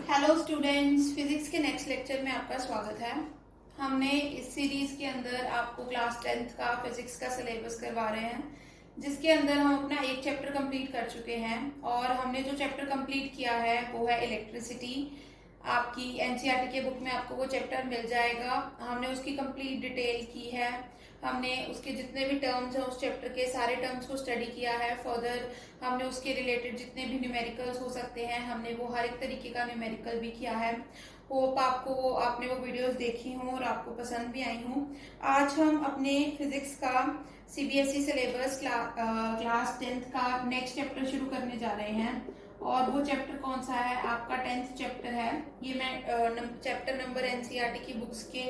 Hello students, physics के next lecture में आपका स्वागत है। हमने इस सीरीज के अंदर आपको क्लास 10th का फिजिक्स का सिलेबस करवा रहे हैं, जिसके अंदर हम अपना एक चैप्टर कंप्लीट कर चुके हैं। और हमने जो चैप्टर कंप्लीट किया है वो है इलेक्ट्रिसिटी। आपकी एनसीईआरटी के बुक में आपको वो चैप्टर मिल जाएगा। हमने उसकी कंप्लीट डिटेल की है। हमने उसके जितने भी टर्म्स हैं उस चैप्टर के सारे टर्म्स को स्टडी किया है। फर्दर हमने उसके रिलेटेड जितने भी न्यूमेरिकल्स हो सकते हैं हमने वो हर एक तरीके का न्यूमेरिकल भी किया है। होप आपने वो वीडियोस देखी हों और आपको पसंद भी आई हों। आज हम अपने फिजिक्स का सीबीएसई सिलेबस क्लास 10th का नेक्स्ट चैप्टर शुरू करने जा रहे हैं। और वो चैप्टर कौन सा है? आपका 10th चैप्टर है। ये मैं चैप्टर नंबर एनसीईआरटी की बुक्स के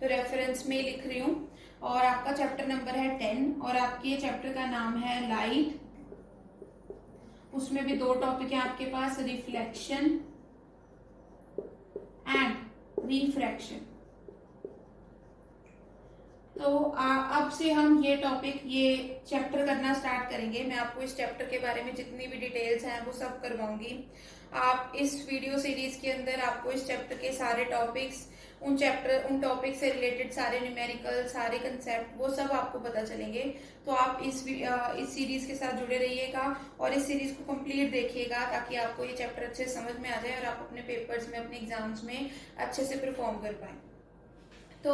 रेफरेंस में लिख रही हूँ। और आपका चैप्टर नंबर है 10 और आपके चैप्टर का नाम है लाइट। उसमें भी दो टॉपिक है आपके पास, रिफ्लेक्शन एंड रिफ्रैक्शन। तो अब से हम ये चैप्टर करना स्टार्ट करेंगे। मैं आपको इस चैप्टर के बारे में जितनी भी डिटेल्स हैं वो सब करवाऊंगी। आप इस वीडियो सीरीज के अंदर आपको इस चैप्टर के सारे टॉपिक्स, उन टॉपिक से रिलेटेड सारे न्यूमेरिकल, सारे कंसेप्ट, वो सब आपको पता चलेंगे। तो आप इस सीरीज के साथ जुड़े रहिएगा और इस सीरीज को कंप्लीट देखिएगा ताकि आपको ये चैप्टर अच्छे से समझ में आ जाए और आप अपने पेपर्स में, अपने एग्जाम्स में अच्छे से परफॉर्म कर पाए। तो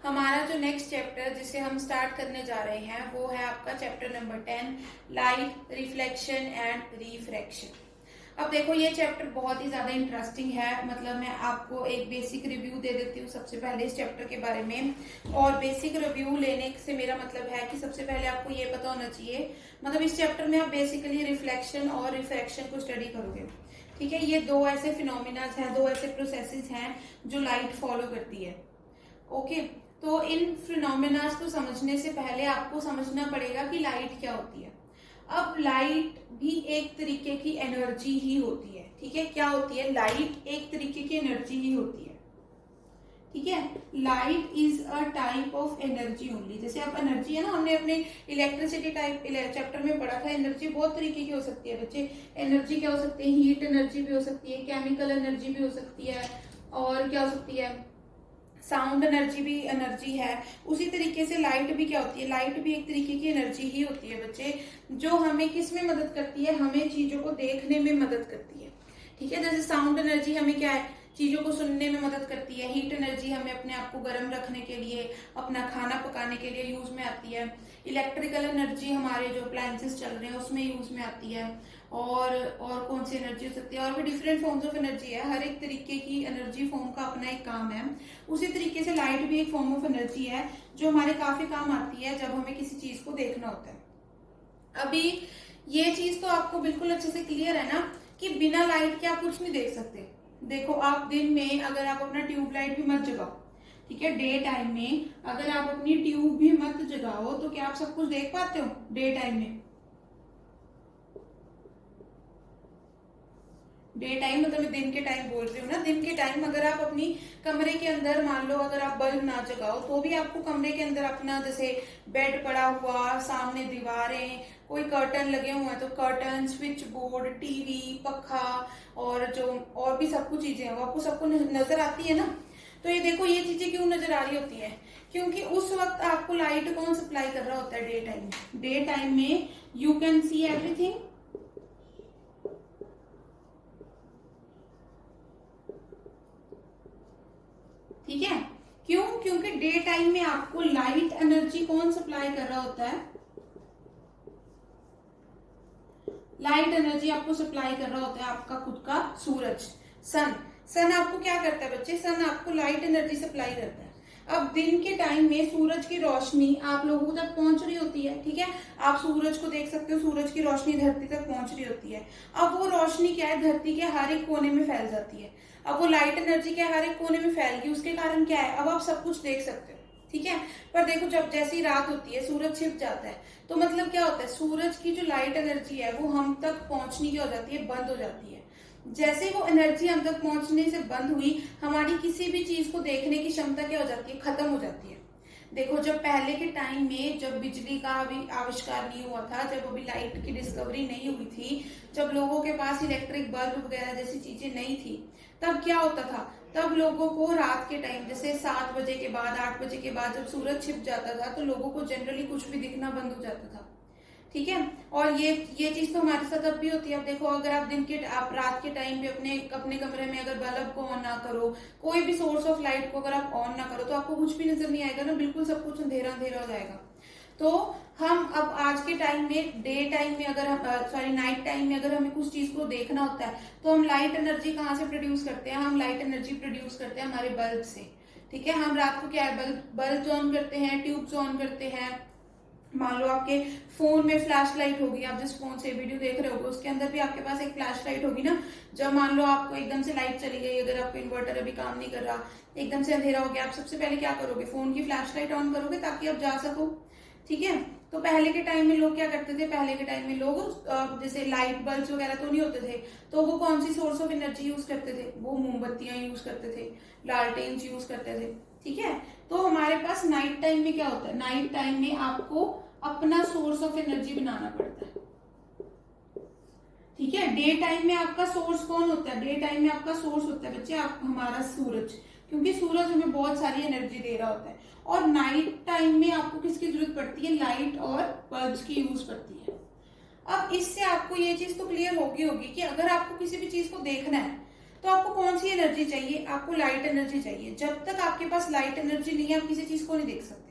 हमारा जो नेक्स्ट चैप्टर जिसे हम स्टार्ट करने जा रहे हैं वो है आपका chapter number 10, light, reflection and refraction. अब देखो, ये चैप्टर बहुत ही ज्यादा इंटरेस्टिंग है। मतलब मैं आपको एक बेसिक रिव्यू दे देती हूँ सबसे पहले इस चैप्टर के बारे में। और बेसिक रिव्यू लेने से मेरा मतलब है कि सबसे पहले आपको ये पता होना चाहिए, मतलब इस चैप्टर में आप बेसिकली रिफ्लेक्शन और रिफ्रैक्शन को स्टडी करोगे। ठीक है, ये दो ऐसे फिनोमिनाज हैं, दो ऐसे प्रोसेसेस हैं जो लाइट फॉलो करती है। ओके, तो इन फिनोमिनाज को समझने से पहले आपको समझना पड़ेगा कि लाइट क्या होती है। अब लाइट भी एक तरीके की एनर्जी ही होती है। ठीक है, क्या होती है? लाइट एक तरीके की एनर्जी ही होती है। ठीक है, light is a type of energy only. जैसे आप एनर्जी है ना, हमने अपने इलेक्ट्रिसिटी टाइप चैप्टर में पढ़ा था। एनर्जी बहुत तरीके की हो सकती है बच्चे। एनर्जी क्या हो सकती है? हीट एनर्जी भी हो सकती है, केमिकल एनर्जी भी हो सकती है, और क्या हो सकती है? साउंड एनर्जी भी एनर्जी है। उसी तरीके से लाइट भी क्या होती है? लाइट भी एक तरीके की एनर्जी ही होती है बच्चे, जो हमें किस में मदद करती है? हमें चीजों को देखने में मदद करती है। ठीक है, जैसे साउंड एनर्जी हमें क्या है? चीजों को सुनने में मदद करती है। हीट एनर्जी हमें अपने आप को गर्म रखने के लिए, अपना खाना पकाने के लिए यूज में आती है। इलेक्ट्रिकल एनर्जी हमारे जो अप्लायंसेस चल रहे हैं उसमें यूज में आती है। और कौन सी एनर्जी हो सकती है? और भी डिफरेंट फॉर्म्स ऑफ एनर्जी है। हर एक तरीके की एनर्जी फॉर्म का अपना एक काम है। उसी तरीके से लाइट भी एक फॉर्म ऑफ एनर्जी है जो हमारे काफी काम आती है जब हमें किसी चीज को देखना होता है। अभी ये चीज तो आपको बिल्कुल अच्छे से क्लियर है ना कि बिना लाइट के आप कुछ नहीं देख सकते। देखो, आप दिन में अगर आप अपना ट्यूबलाइट भी मत जगाओ, ठीक है, डे टाइम में अगर आप अपनी ट्यूब भी मत जगाओ तो क्या आप सब कुछ देख पाते हो डे टाइम में? डे टाइम मतलब मैं दिन के टाइम बोल रही हूँ ना। दिन के टाइम अगर आप अपनी कमरे के अंदर, मान लो अगर आप बल्ब ना जगाओ तो भी आपको कमरे के अंदर अपना, जैसे बेड पड़ा हुआ, सामने दीवारें, कोई कर्टन लगे हुए हैं तो कर्टन, स्विच बोर्ड, टीवी, पखा और जो और भी सब कुछ चीजें हैं वो आपको सबको नजर आती है ना। तो ये देखो, ये चीजें क्यों नजर आ रही होती है? क्योंकि उस वक्त आपको लाइट कौन सप्लाई कर रहा होता है? डे टाइम में। डे टाइम में यू कैन सी एवरीथिंग। ठीक है, क्यों? क्योंकि डे टाइम में आपको लाइट एनर्जी कौन सप्लाई कर रहा होता है? लाइट एनर्जी आपको सप्लाई कर रहा होता है आपका खुद का सूरज, सन। सन आपको क्या करता है बच्चे? सन आपको लाइट एनर्जी सप्लाई करता है। अब दिन के टाइम में सूरज की रोशनी आप लोगों तक पहुंच रही होती है। ठीक है, आप सूरज को देख सकते हो, सूरज की रोशनी धरती तक पहुंच रही होती है। अब वो रोशनी क्या है? धरती के हर एक कोने में फैल जाती है। अब वो लाइट एनर्जी क्या है? हर एक कोने में फैल गई। उसके कारण क्या है? अब आप सब कुछ देख सकते हो। ठीक है, पर देखो, जब जैसी रात होती है, सूरज छिप जाता है, तो मतलब क्या होता है? सूरज की जो लाइट एनर्जी है वो हम तक पहुंचनी की हो जाती है, बंद हो जाती है। जैसे वो एनर्जी हम तक पहुंचने से बंद हुई, हमारी किसी भी चीज को देखने की क्षमता क्या हो जाती है? खत्म हो जाती है। देखो, जब पहले के टाइम में जब बिजली का अभी आविष्कार नहीं हुआ था, जब अभी लाइट की डिस्कवरी नहीं हुई थी, जब लोगों के पास इलेक्ट्रिक बल्ब वगैरह जैसी चीजें नहीं थी, तब क्या होता था? तब लोगों को रात के टाइम जैसे 7 बजे के बाद, 8 बजे के बाद जब सूरज छिप जाता था, तो लोगों को जनरली कुछ भी दिखना बंद हो जाता था। ठीक है। और ये चीज तो हमारे साथ अब भी होती है। अब देखो, अगर आप रात के टाइम पे अपने अपने कमरे में अगर बल्ब को ऑन ना करो, कोई भी सोर्स ऑफ लाइट को अगर आप ऑन ना करो, तो आपको कुछ भी नजर नहीं आएगा ना, बिल्कुल सब कुछ अंधेरा अंधेरा हो जाएगा। तो हम अब आज के टाइम में, डे टाइम में अगर हम सॉरी नाइट टाइम में अगर हमें कुछ चीज को देखना होता है, तो हम लाइट एनर्जी कहाँ से प्रोड्यूस करते हैं? हम लाइट एनर्जी प्रोड्यूस करते हैं हमारे बल्ब से। ठीक है। हम रात को क्या है, बल्ब ऑन करते हैं, ट्यूब्स ऑन करते हैं। मान लो आपके फोन में फ्लैश लाइट होगी, आप जिस फोन से वीडियो देख रहे होगे उसके अंदर भी आपके पास एक फ्लैश लाइट होगी ना। जब मान लो आपको एकदम से लाइट चली गई, अगर आपको इन्वर्टर अभी काम नहीं कर रहा, एकदम से अंधेरा हो गया, आप सबसे पहले क्या करोगे? फोन की फ्लैश लाइट ऑन करोगे ताकि आप जा सको। ठीक है। तो पहले के टाइम में लोग क्या करते थे? पहले के टाइम में लोग जैसे लाइट बल्ब वगैरह तो नहीं होते थे, तो वो कौन सी सोर्स ऑफ एनर्जी यूज करते थे? वो मोमबत्तियां यूज करते थे, लालटेन यूज करते थे। ठीक है। तो हमारे पास नाइट टाइम में क्या होता है? नाइट टाइम में आपको अपना सोर्स ऑफ एनर्जी बनाना पड़ता है। ठीक है। डे टाइम में आपका सोर्स कौन होता है? डे टाइम में आपका सोर्स होता है बच्चे आप हमारा सूरज, क्योंकि सूरज हमें बहुत सारी एनर्जी दे रहा होता है। और नाइट टाइम में आपको किसकी जरूरत पड़ती है? लाइट और बल्ब्स की यूज पड़ती है। अब इससे आपको ये चीज तो क्लियर होगी कि अगर आपको किसी भी चीज को देखना है, तो आपको कौन सी एनर्जी चाहिए? आपको लाइट एनर्जी चाहिए। जब तक आपके पास लाइट एनर्जी नहीं है, आप किसी चीज को नहीं देख सकते।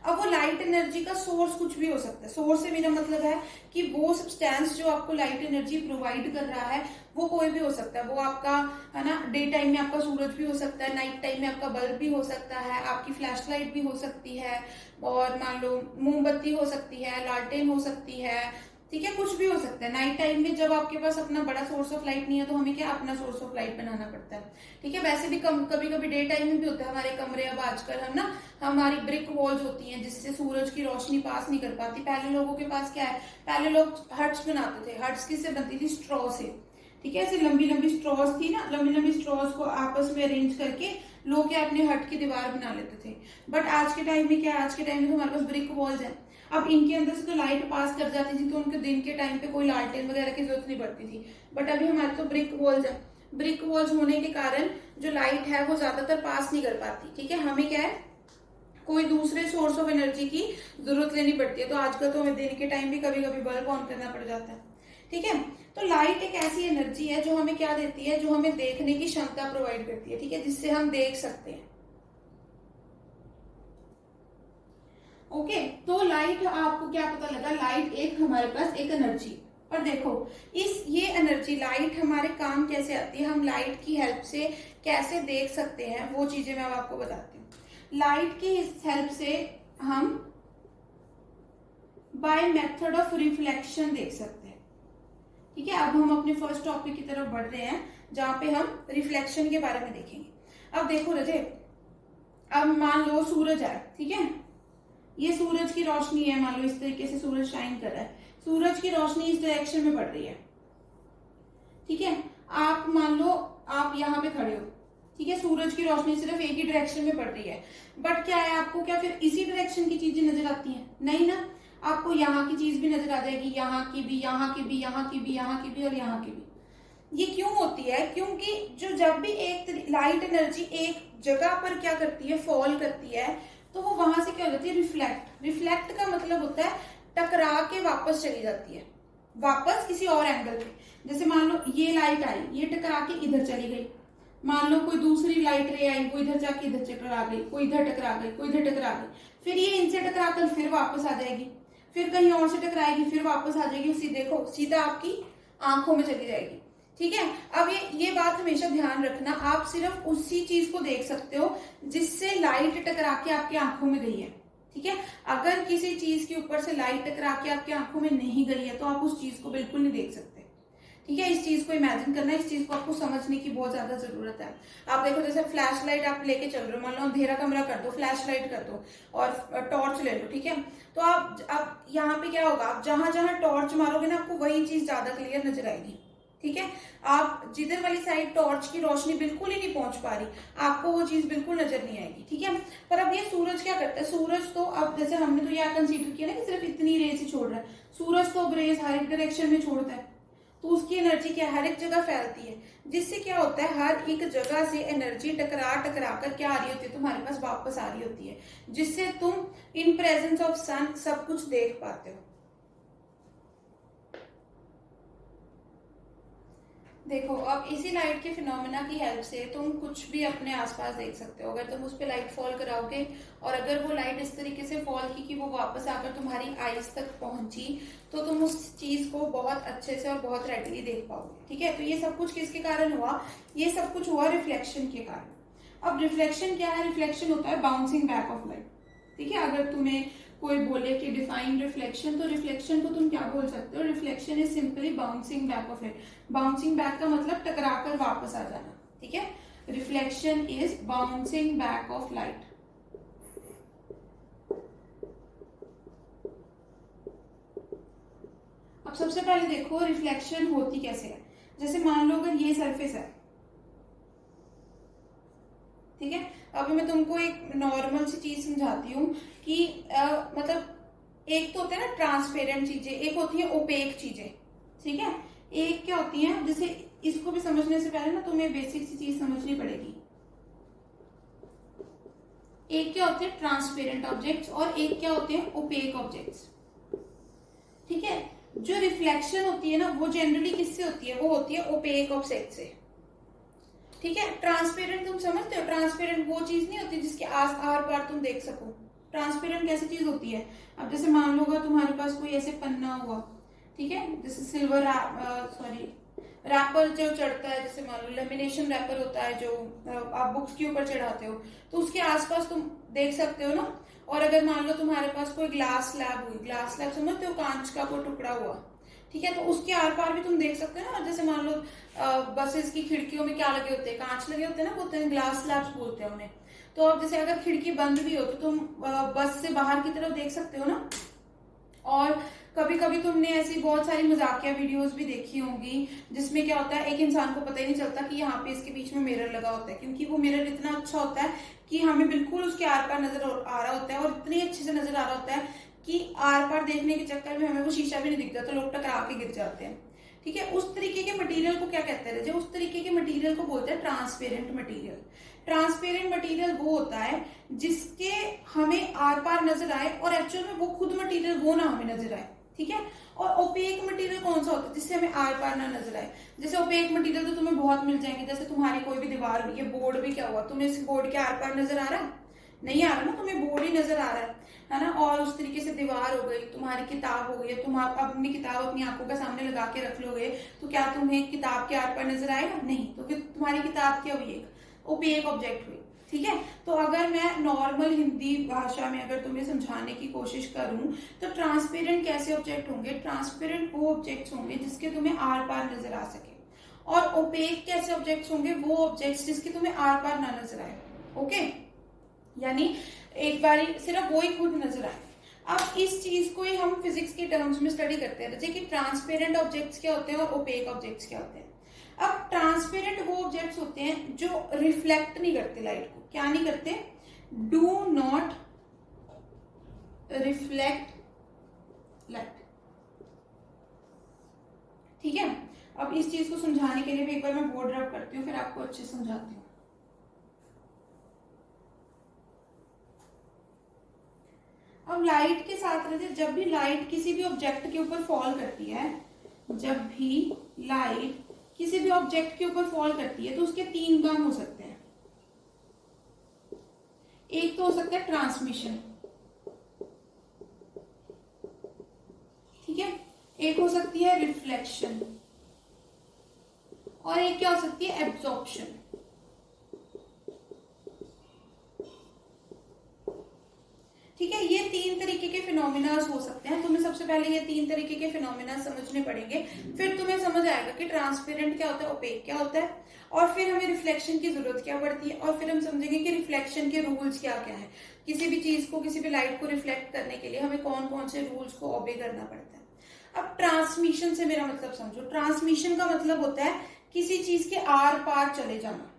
अब वो लाइट एनर्जी का सोर्स कुछ भी हो सकता है। सोर्स से मेरा मतलब है कि वो सब्सटेंस जो आपको लाइट एनर्जी प्रोवाइड कर रहा है, वो कोई भी हो सकता है। वो आपका है ना, डे टाइम में आपका सूरज भी हो सकता है, नाइट टाइम में आपका बल्ब भी हो सकता है, आपकी फ्लैश लाइट भी हो सकती है, और मान लो मोमबत्ती हो सकती है, लालटेन हो सकती है। ठीक है। कुछ भी हो सकता है। नाइट टाइम में जब आपके पास अपना बड़ा सोर्स ऑफ लाइट नहीं है, तो हमें क्या अपना सोर्स ऑफ लाइट बनाना पड़ता है। ठीक है। वैसे भी कभी कभी डे टाइम में भी होता है। हमारे कमरे अब आजकल हम ना, हमारी ब्रिक वॉल्स होती हैं जिससे सूरज की रोशनी पास नहीं कर पाती। पहले लोगों के पास क्या है? पहले लोग हट्स बनाते थे। हट्स किससे बनती थी? स्ट्रॉ से। ठीक है। ऐसे लंबी लंबी स्ट्रॉज थी ना, लंबी लंबी स्ट्रॉज को आपस में अरेंज करके लोग क्या अपने हट की दीवार बना लेते थे। बट आज के टाइम में क्या? आज के टाइम में तो हमारे पास ब्रिक वॉल्स है। अब इनके अंदर से तो लाइट पास कर जाती थी, तो उनके दिन के टाइम पे कोई लालटेन वगैरह की जरूरत नहीं पड़ती थी। बट अभी हमारे तो ब्रिक वॉल्स है। ब्रिक वॉल्स होने के कारण जो लाइट है वो ज्यादातर पास नहीं कर पाती। ठीक है। हमें क्या है, कोई दूसरे सोर्स ऑफ एनर्जी की जरूरत लेनी पड़ती है। तो आजकल तो हमें दिन के टाइम भी कभी कभी बल्ब ऑन करना पड़ जाता है। ठीक है। तो लाइट एक ऐसी एनर्जी है जो हमें क्या देती है? जो हमें देखने की क्षमता प्रोवाइड करती है। ठीक है। जिससे हम देख सकते हैं। ओके। तो लाइट, आपको क्या पता लगा? लाइट एक हमारे पास एक एनर्जी। और देखो, ये एनर्जी लाइट हमारे काम कैसे आती है, हम लाइट की हेल्प से कैसे देख सकते हैं, वो चीजें मैं अब आपको बताती हूँ। लाइट की हेल्प से हम बाय मेथड ऑफ रिफ्लेक्शन देख सकते हैं। ठीक है। अब हम अपने फर्स्ट टॉपिक की तरफ बढ़ रहे हैं, जहां पे हम रिफ्लेक्शन के बारे में देखेंगे। अब देखो रजे, अब मान लो सूरज है। ठीक है। ये सूरज की रोशनी है। मान लो इस तरीके से सूरज शाइन कर रहा है। सूरज की रोशनी इस डायरेक्शन में बढ़ रही है। ठीक है। आप मान लो आप यहाँ पे खड़े हो। ठीक है। सूरज की रोशनी सिर्फ एक ही डायरेक्शन में पड़ रही है। बट क्या है, आपको क्या फिर इसी डायरेक्शन की चीजें नजर आती हैं? नहीं ना। आपको यहाँ की चीज भी नजर आ जाएगी, यहाँ की भी, यहाँ की भी, यहाँ की भी, यहाँ की भी और यहाँ की भी। ये क्यों होती है? क्योंकि जब भी एक लाइट एनर्जी एक जगह पर क्या करती है, फॉल करती है, तो वो वहां से क्या हो जाती है? रिफ्लेक्ट। रिफ्लेक्ट का मतलब होता है टकरा के वापस चली जाती है, वापस किसी और एंगल पे। जैसे मान लो ये लाइट आई, ये टकरा के इधर चली गई। मान लो कोई दूसरी लाइट रे आई, वो इधर जाके इधर टकरा गई, कोई इधर टकरा गई, कोई इधर टकरा गई। फिर ये इनसे टकरा कर फिर वापस आ जाएगी, फिर कहीं और से टकराएगी, फिर वापस आ जाएगी। उसी देखो सीधा आपकी आंखों में चली जाएगी। ठीक है। अब ये बात हमेशा ध्यान रखना, आप सिर्फ उसी चीज को देख सकते हो जिससे लाइट टकरा के आपकी आंखों में गई है। ठीक है। अगर किसी चीज के ऊपर से लाइट टकरा के आपकी आंखों में नहीं गई है, तो आप उस चीज को बिल्कुल नहीं देख सकते। ठीक है। इस चीज को इमेजिन करना, इस चीज को आपको समझने की बहुत ज्यादा जरूरत है। आप देखो, जैसे फ्लैश लाइट आप लेके चल रहे हो, मान लो अंधेरा कमरा कर दो, फ्लैश लाइट कर दो और टॉर्च ले लो। ठीक है। तो आप यहाँ पे क्या होगा, आप जहां जहां टॉर्च मारोगे ना, आपको वही चीज ज्यादा क्लियर नजर आएगी। ठीक है, आप जिधर वाली साइड टॉर्च की रोशनी बिल्कुल ही नहीं पहुंच पा रही, आपको वो चीज बिल्कुल नजर नहीं आएगी। ठीक है, पर अब ये सूरज क्या करता है, सूरज तो अब जैसे हमने तो यह कंसीडर किया ना कि सिर्फ इतनी रेस ही छोड़ रहा है, सूरज तो अब रेस हर एक डायरेक्शन में छोड़ता है, तो उसकी एनर्जी क्या हर एक जगह फैलती है, जिससे क्या होता है हर एक जगह से एनर्जी टकरा टकरा कर क्या आ रही होती है, तुम्हारे पास वापस आ रही होती है, जिससे तुम इन प्रेजेंस ऑफ सन सब कुछ देख पाते हो। देखो, अब इसी लाइट के फिनोमेना की हेल्प से तुम कुछ भी अपने आसपास देख सकते हो। अगर तुम उस पर लाइट फॉल कराओगे और अगर वो लाइट इस तरीके से फॉल की कि वो वापस आकर तुम्हारी आईज तक पहुंची, तो तुम उस चीज को बहुत अच्छे से और बहुत रेडली देख पाओगे। ठीक है, तो ये सब कुछ किसके कारण हुआ, ये सब कुछ हुआ रिफ्लेक्शन के कारण। अब रिफ्लेक्शन क्या है, रिफ्लेक्शन होता है बाउंसिंग बैक ऑफ लाइट। ठीक है, अगर तुम्हें कोई बोले कि डिफाइन रिफ्लेक्शन, तो रिफ्लेक्शन को तुम क्या बोल सकते हो, reflection is simply bouncing back of light. Bouncing back का मतलब टकराकर वापस आ जाना। ठीक है, reflection is bouncing back of light. अब सबसे पहले देखो रिफ्लेक्शन होती कैसे है। जैसे मान लो अगर ये सरफेस है, ठीक है, अभी मैं तुमको एक नॉर्मल सी चीज समझाती हूँ कि मतलब एक तो होता है ना ट्रांसपेरेंट चीजें, एक होती है ओपेक चीजें। ठीक है, एक क्या होती है, जैसे इसको भी समझने से पहले ना तुम्हें बेसिक सी चीज समझनी पड़ेगी। एक क्या होते हैं ट्रांसपेरेंट ऑब्जेक्ट्स और एक क्या होते हैं ओपेक ऑब्जेक्ट्स। ठीक है, जो रिफ्लेक्शन होती है ना वो जनरली किससे होती है, वो होती है ओपेक ऑब्जेक्ट से। ठीक है, ट्रांसपेरेंट तुम समझते हो, ट्रांसपेरेंट वो चीज नहीं होती जिसके आर पार तुम देख सको। ट्रांसपेरेंट कैसी चीज होती है, अब जैसे मान लो तुम्हारे पास कोई ऐसे पन्ना हुआ, ठीक है, जैसे सिल्वर रैपर जो चढ़ता है, जैसे मान लो लेमिनेशन रैपर होता है जो आप बुक्स के ऊपर चढ़ाते हो, तो उसके आसपास तुम देख सकते हो ना। और अगर मान लो तुम्हारे पास कोई ग्लास स्लैब हुई, ग्लास स्लैब समझते हो, कांच का कोई टुकड़ा हुआ, ठीक है, तो उसके आर पार भी तुम देख सकते हो ना। जैसे मान लो बसेस की खिड़कियों में क्या लगे होते हैं, कांच लगे होते हैं ना, बोलते हैं ग्लास स्लैब्स बोलते हैं उन्हें। तो अब जैसे अगर खिड़की बंद भी हो तो तुम बस से बाहर की तरफ देख सकते हो ना। और कभी कभी तुमने ऐसी बहुत सारी मजाकिया वीडियोस भी देखी होंगी जिसमें क्या होता है एक इंसान को पता ही नहीं चलता कि यहाँ पे इसके बीच में मिरर लगा होता है, क्योंकि वो मिरर इतना अच्छा होता है कि हमें बिल्कुल उसके आर पार नजर आ रहा होता है और इतनी अच्छे से नजर आ रहा होता है कि आर पार देखने के चक्कर में हमें वो शीशा भी नहीं दिखता, तो लोग टकरा के गिर जाते हैं। ठीक है, उस तरीके के मटेरियल को क्या कहते हैं, उस तरीके के मटेरियल को बोलते हैं ट्रांसपेरेंट मटेरियल। ट्रांसपेरेंट मटेरियल वो होता है जिसके हमें आर पार नजर आए और एक्चुअल में वो खुद मटेरियल वो ना हमें नजर आए। ठीक है, और ओपेक मटेरियल कौन सा होता है, जिससे हमें आर पार ना नजर आए। जैसे ओपेक मटेरियल तो तुम्हें बहुत मिल जाएंगे, जैसे तुम्हारी कोई भी दीवार हुई है, बोर्ड भी क्या हुआ, तुम्हें इस बोर्ड के आर पार नजर आ रहा है, नहीं आ रहा ना, तुम्हें बोर्ड ही नजर आ रहा है ना। और उस तरीके से दीवार हो गई, तुम्हारी किताब हो गई, तुम अपनी किताब अपनी आंखों के सामने लगा के रख लोगे तो क्या तुम्हें किताब के आर पार नजर आएगा, नहीं, तो फिर तुम्हारी किताब क्या हुई, एक ओपेक ऑब्जेक्ट हुई। ठीक है, तो अगर मैं नॉर्मल हिंदी भाषा में अगर तुम्हें समझाने की कोशिश करूं तो ट्रांसपेरेंट कैसे ऑब्जेक्ट होंगे, ट्रांसपेरेंट वो ऑब्जेक्ट्स होंगे जिसके तुम्हें आर पार नजर आ सके, और ओपेक कैसे ऑब्जेक्ट्स होंगे, वो ऑब्जेक्ट्स जिसके तुम्हें आर पार ना नजर आए। ओके, यानी एक बारी सिर्फ वो ही खुद नजर आए। अब इस चीज को ही हम फिजिक्स के टर्म्स में स्टडी करते हैं, जैसे कि ट्रांसपेरेंट ऑब्जेक्ट्स क्या होते हैं और ओपेक ऑब्जेक्ट्स क्या होते हैं। अब ट्रांसपेरेंट वो ऑब्जेक्ट्स होते हैं जो रिफ्लेक्ट नहीं करते लाइट को, क्या नहीं करते, डू नॉट रिफ्लेक्ट लाइट। ठीक है, अब इस चीज को समझाने के लिए भी एक बार मैं बोर्ड रब करती हूँ, फिर आपको अच्छे से समझाती हूँ। अब लाइट के साथ रहते, जब भी लाइट किसी भी ऑब्जेक्ट के ऊपर फॉल करती है, जब भी लाइट किसी भी ऑब्जेक्ट के ऊपर फॉल करती है तो उसके तीन काम हो सकते हैं। एक तो हो सकता है ट्रांसमिशन, ठीक है, एक हो सकती है रिफ्लेक्शन, और एक क्या हो सकती है एब्जॉर्प्शन। ठीक है, ये तीन तरीके के फिनोमिनास हो सकते हैं। तुम्हें सबसे पहले ये तीन तरीके के फिनोमिना समझने पड़ेंगे, फिर तुम्हें समझ आएगा कि ट्रांसपेरेंट क्या होता है, ओपेक क्या होता है, और फिर हमें रिफ्लेक्शन की जरूरत क्या पड़ती है, और फिर हम समझेंगे कि रिफ्लेक्शन के रूल्स क्या क्या है। किसी भी चीज को, किसी भी लाइट को रिफ्लेक्ट करने के लिए हमें कौन कौन से रूल्स को ओबे करना पड़ता है। अब ट्रांसमिशन से मेरा मतलब समझो, ट्रांसमिशन का मतलब होता है किसी चीज के आर पार चले जाना।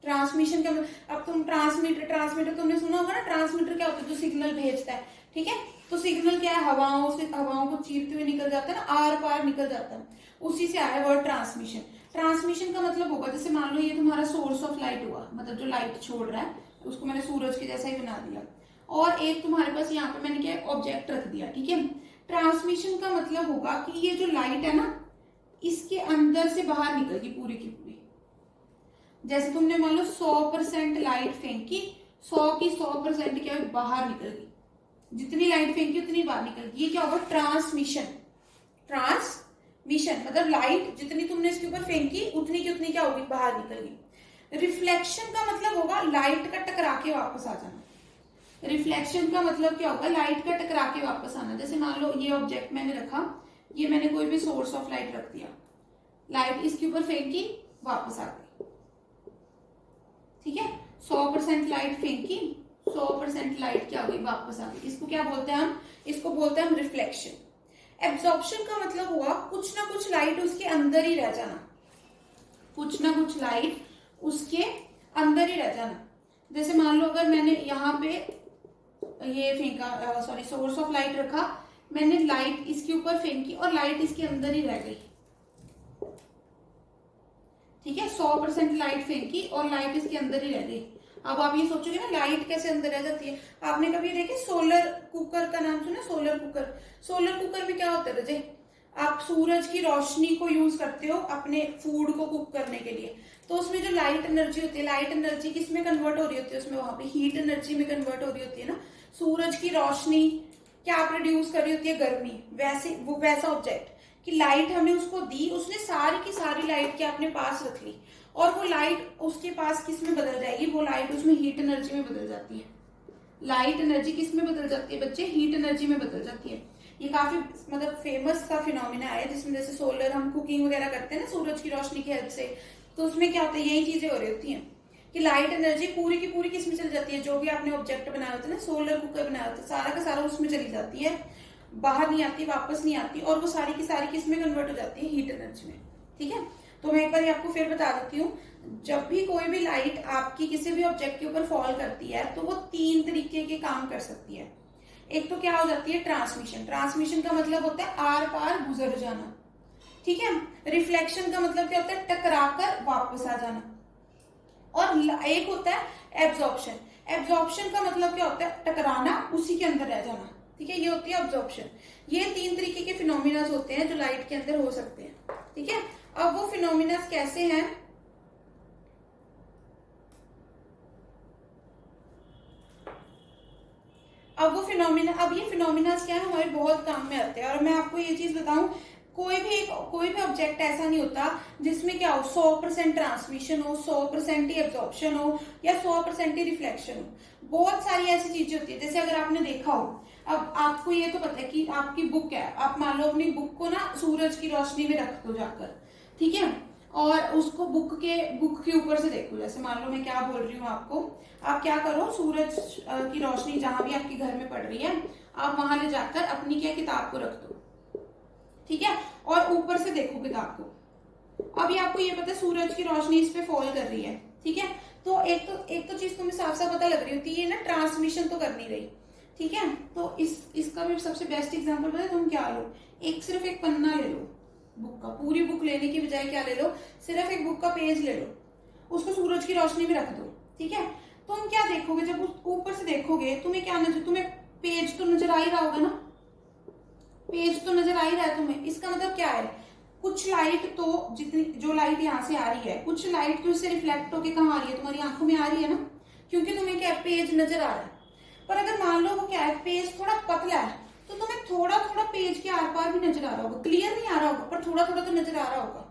ट्रांसमिशन का अब तुम ट्रांसमीटर तुमने सुना होगा ना, ट्रांसमीटर क्या होता है, जो सिग्नल भेजता है, ठीक है। तो सिग्नल क्या है, हवाओं को चीरते हुए निकल जाता है ना, आर पार निकल जाता है, उसी से आया वर्ड ट्रांसमिशन। ट्रांसमिशन का मतलब होगा, जैसे मान लो ये तुम्हारा सोर्स ऑफ लाइट हुआ, मतलब जो लाइट छोड़ रहा है उसको मैंने सूरज के जैसा ही बना दिया, और एक तुम्हारे पास यहाँ पे मैंने क्या ऑब्जेक्ट रख दिया, ठीक है। ट्रांसमिशन का मतलब होगा कि ये जो लाइट है ना, इसके अंदर से बाहर निकलेगी पूरी की पूरी। जैसे तुमने मान लो 100% लाइट फेंकी, 100 की 100% क्या बाहर निकल गई, जितनी लाइट फेंकी उतनी बाहर निकल गई, ये क्या होगा, ट्रांसमिशन। ट्रांसमिशन मतलब लाइट जितनी तुमने इसके ऊपर फेंकी उतनी की उतनी क्या होगी, बाहर निकल गई। रिफ्लेक्शन का मतलब होगा लाइट का टकरा के वापस आ जाना। रिफ्लेक्शन का मतलब क्या होगा, लाइट का टकरा के वापस आना। जैसे मान लो ये ऑब्जेक्ट मैंने रखा, ये मैंने कोई भी सोर्स ऑफ लाइट रख दिया, लाइट इसके ऊपर फेंकी, वापस आ गई, ठीक है। 100% लाइट फेंकी, 100% लाइट क्या हो गई, वापस आ गई। इसको क्या बोलते हैं हम, इसको बोलते हैं हम रिफ्लेक्शन। एब्जॉर्प्शन का मतलब हुआ कुछ ना कुछ लाइट उसके अंदर ही रह जाना, कुछ ना कुछ लाइट उसके अंदर ही रह जाना। जैसे मान लो अगर मैंने यहाँ पे ये फेंका, सॉरी सोर्स ऑफ लाइट रखा, मैंने लाइट इसके ऊपर फेंकी और लाइट इसके अंदर ही रह गई, ठीक है। 100% लाइट फेंकी और लाइट इसके अंदर ही रह गई। अब आप ये सोचोगे ना लाइट कैसे अंदर रह जाती है, आपने कभी देखे सोलर कुकर का नाम सुना, सोलर कुकर। सोलर कुकर में क्या होता है रजे, आप सूरज की रोशनी को यूज करते हो अपने फूड को कुक करने के लिए, तो उसमें जो लाइट एनर्जी होती है, लाइट एनर्जी किस में कन्वर्ट हो रही होती है, उसमें वहां पे हीट एनर्जी में कन्वर्ट हो रही होती है ना। सूरज की रोशनी क्या प्रोड्यूस कर रही होती है, गर्मी। वैसे वो वैसा ऑब्जेक्ट कि लाइट हमने उसको दी, उसने सारी की सारी लाइट के अपने पास रख ली, और वो लाइट उसके पास किस में बदल जाएगी, वो लाइट उसमें हीट एनर्जी में बदल जाती है। लाइट एनर्जी किस में बदल जाती है बच्चे, हीट एनर्जी में बदल जाती है। ये काफी मतलब फेमस सा फिनोमिना है, जिसमें जैसे सोलर हम कुकिंग वगैरह करते हैं ना सूरज की रोशनी की हेल्प से, तो उसमें क्या होता है, यही चीजें हो रही होती हैं कि लाइट एनर्जी पूरी की पूरी किस में चली जाती है, जो भी आपने ऑब्जेक्ट बनाया होता है ना, सोलर कुकर बनाया होता है, सारा का सारा उसमें चली जाती है, बाहर नहीं आती, वापस नहीं आती, और वो सारी की सारी किस में कन्वर्ट हो जाती है, हीट एनर्जी में, ठीक है। तो मैं एक बार आपको फिर बता देती हूँ, जब भी कोई भी लाइट आपकी किसी भी ऑब्जेक्ट के ऊपर फॉल करती है तो वो 3 तरीके के काम कर सकती है। एक तो क्या हो जाती है, ट्रांसमिशन। ट्रांसमिशन का मतलब होता है आर पार गुजर जाना, ठीक है। रिफ्लेक्शन का मतलब क्या होता है, टकराकर वापस आ जाना। और एक होता है एब्जॉर्प्शन। एब्जॉर्प्शन का मतलब क्या होता है, टकराना, उसी के अंदर रह जाना, ठीक है। ये होती है ऑब्जॉर्प्शन। ये 3 तरीके के फिनोमिना होते हैं जो लाइट के अंदर हो सकते हैं, ठीक है। अब वो फिनोमिना कैसे हैं, अब ये फिनोमिना क्या है, हमारे बहुत काम में आते हैं। और मैं आपको ये चीज बताऊं, कोई भी ऑब्जेक्ट ऐसा नहीं होता जिसमें क्या हो, 100% ट्रांसमिशन हो, 100% ही एब्जॉर्प्शन हो, या 100% ही रिफ्लेक्शन हो। बहुत सारी ऐसी चीजें होती है। जैसे अगर आपने देखा हो, अब आपको ये तो पता है कि आपकी बुक है, आप मान लो अपनी बुक को ना सूरज की रोशनी में रख दो जाकर, ठीक है, और उसको बुक के ऊपर से देखो। जैसे मान लो मैं क्या बोल रही हूँ आपको, आप क्या करो, सूरज की रोशनी जहां भी आपके घर में पड़ रही है, आप वहां ले जाकर अपनी क्या किताब को रख दो, ठीक है, और ऊपर से देखो किताब को। अभी आपको ये पता है सूरज की रोशनी इस पे फॉल कर रही है, ठीक है। तो एक तो चीज तुम्हें साफ साफ पता लग रही होती है ना, ट्रांसमिशन तो कर नहीं रही, ठीक है। तो इसका भी सबसे बेस्ट एग्जांपल पता है, तुम क्या लो, सिर्फ एक पन्ना ले लो बुक का, पूरी बुक लेने की बजाय क्या ले लो, सिर्फ एक बुक का पेज ले लो, उसको सूरज की रोशनी में रख दो, ठीक है। तुम क्या देखोगे, जब उस ऊपर से देखोगे तुम्हें क्या नजर, तुम्हें पेज तो नजर आ ही रहा होगा ना, पेज तो नजर आ ही रहा है तुम्हें। इसका मतलब क्या है, कुछ लाइट तो, जितनी जो लाइट यहाँ से आ रही है, कुछ लाइट तो इससे रिफ्लेक्ट होकर कहाँ आ रही है, तुम्हारी आंखों में आ रही है ना, क्योंकि तुम्हें क्या है, पेज नजर आ रहा है। पर अगर मान लो वो क्या है, पेज थोड़ा पतला है, तो तुम्हें थोड़ा थोड़ा पेज के आर पार भी नजर आ रहा होगा, क्लियर नहीं आ रहा होगा पर थोड़ा थोड़ा तो नजर आ रहा होगा।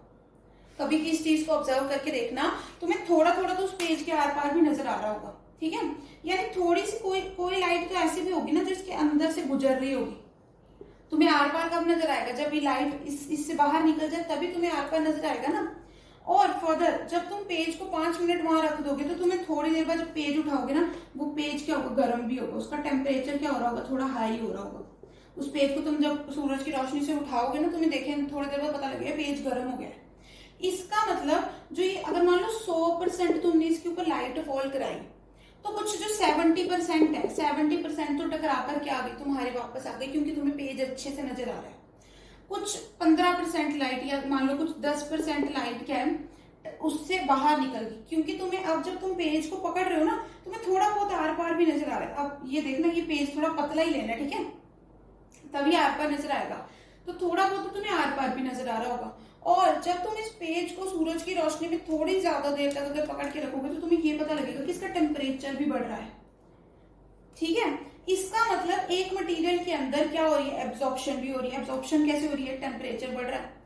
कभी किस चीज को ऑब्जर्व करके देखना, तुम्हें थोड़ा थोड़ा तो उस पेज के आर पार भी नजर आ रहा होगा, ठीक है। यानी थोड़ी सी कोई लाइट तो ऐसी भी होगी ना जो इसके अंदर से गुजर रही होगी, तुम्हें आर पार कब नजर आएगा, जब ये लाइट इससे बाहर निकल जाए तभी तुम्हें आर पार नजर आएगा ना। और फर्दर जब तुम पेज को 5 मिनट वहां रख दोगे तो तुम्हें थोड़ी देर बाद जब पेज उठाओगे ना, वो पेज क्या होगा, गर्म भी होगा, उसका टेम्परेचर क्या हो रहा होगा, थोड़ा हाई हो रहा होगा। उस पेज को तुम जब सूरज की रोशनी से उठाओगे ना, तुम्हें देखें थोड़ी देर बाद पता लगेगा पेज गर्म हो गया है। इसका मतलब जो ये अगर मान लो 100% तुमने इसके ऊपर लाइट फॉल कराई, तो कुछ जो 70% है, 70% तो टकरा कर क्या आ गई, तुम्हारे वापस आ गई, क्योंकि तुम्हें पेज अच्छे से नजर आ रहा है। कुछ 15% लाइट या मान लो कुछ 10% लाइट क्या है उससे बाहर निकल गई, क्योंकि तुम्हें अब जब तुम पेज को पकड़ रहे हो ना, तुम्हें थोड़ा बहुत आर पार भी नजर आ रहा है। अब ये देखना, ये पेज थोड़ा पतला ही लेना, ठीक है, तभी आर पार नजर आएगा। तो थोड़ा बहुत तो तुम्हें आर पार भी नजर आ रहा होगा। और जब तुम इस पेज को सूरज की रोशनी में थोड़ी ज्यादा देर तक अगर पकड़ के रखोगे, तो तुम्हें ये पता लगेगा कि इसका टेम्परेचर भी बढ़ रहा है, ठीक है। इसका मतलब एक मटेरियल के अंदर क्या हो रही है, एब्जॉर्प्शन भी हो रही है। एब्जॉर्प्शन कैसे हो रही है, टेम्परेचर बढ़ रहा है।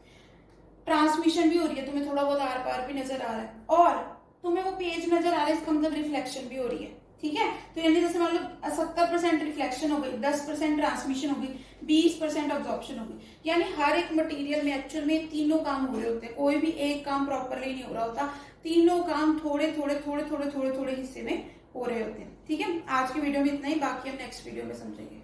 ट्रांसमिशन भी हो रही है, तुम्हें थोड़ा बहुत आर पार भी नजर आ रहा है, और तुम्हें वो पेज नजर आ रहा है, इसका मतलब रिफ्लेक्शन भी हो रही है, ठीक है। तो यानी जैसे मान लो 70% रिफ्लेक्शन हो गई, 10% ट्रांसमिशन हो गई, 20% ऑब्जॉर्प्शन हो गई। यानी हर एक मटेरियल में एक्चुअल में तीनों काम हो रहे होते हैं, कोई भी एक काम प्रॉपरली नहीं हो रहा होता, तीनों काम थोड़े थोड़े थोड़े थोड़े थोड़े थोड़े हिस्से में हो रहे होते हैं, ठीक है। आज की वीडियो में इतना ही, बाकी हम नेक्स्ट वीडियो में समझेंगे।